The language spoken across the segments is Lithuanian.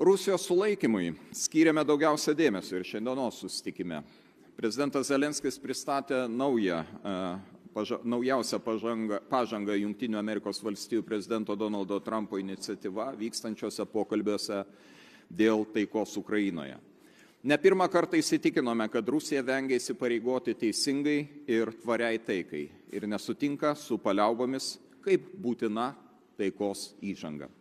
Rusijos sulaikymui skyrėme daugiausia dėmesio ir šiandienos susitikime. Prezidentas Zelenskis pristatė naujausią pažangą Jungtinių Amerikos valstijų prezidento Donaldo Trumpo iniciatyva vykstančiose pokalbiuose dėl taikos Ukrainoje. Ne pirmą kartą įsitikinome, kad Rusija vengia įsipareigoti teisingai ir tvariai taikai ir nesutinka su paliaubomis kaip būtina taikos įžanga.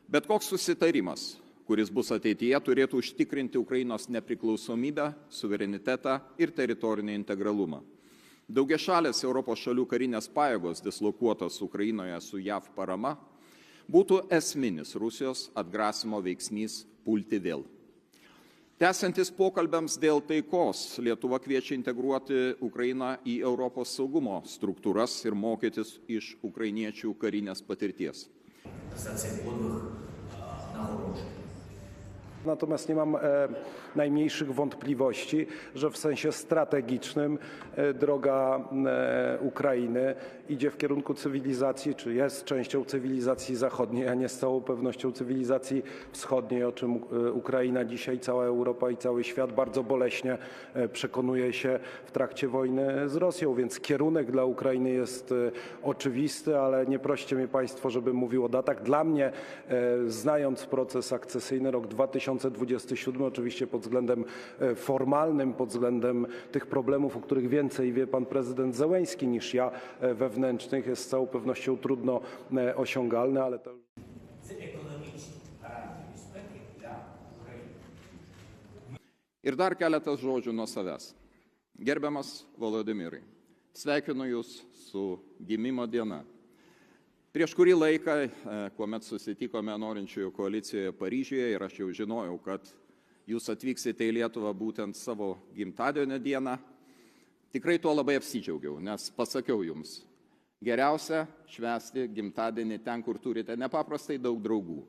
Bet koks susitarimas, kuris bus ateityje, turėtų užtikrinti Ukrainos nepriklausomybę, suverenitetą ir teritorinį integralumą. Daugiašalės Europos šalių karinės pajėgos dislokuotos Ukrainoje su JAV parama būtų esminis Rusijos atgrasimo veiksnys pulti vėl. Tęsiantis pokalbiams dėl taikos, Lietuva kviečia integruoti Ukrainą į Europos saugumo struktūras ir mokytis iš ukrainiečių karinės patirties. Natomiast nie mam najmniejszych wątpliwości, że w sensie strategicznym droga Ukrainy idzie w kierunku cywilizacji, czy jest częścią cywilizacji zachodniej, a nie z całą pewnością cywilizacji wschodniej, o czym Ukraina dzisiaj, cała Europa i cały świat bardzo boleśnie przekonuje się w trakcie wojny z Rosją, więc kierunek dla Ukrainy jest oczywisty, ale nie proście mnie Państwo, żebym mówił o datach. Dla mnie, znając proces akcesyjny, rok 2027, oczywiście pod względem formalnym, pod względem tych problemów, o których więcej wie pan prezydent Zełenski niż ja, wewnętrznych, jest z całą pewnością trudno osiągalny, ale to... Ir dar keletas žodžių nuo savęs. Gerbiamas Volodimirai, sveikinu Jūs su gimimo diena. Prieš kurį laiką, kuomet susitikome norinčiųjų koalicijoje Paryžiuje ir aš jau žinojau, kad Jūs atvyksite į Lietuvą būtent savo gimtadienio dieną, tikrai tuo labai apsidžiaugiau, nes pasakiau Jums, geriausia švęsti gimtadienį ten, kur turite nepaprastai daug draugų.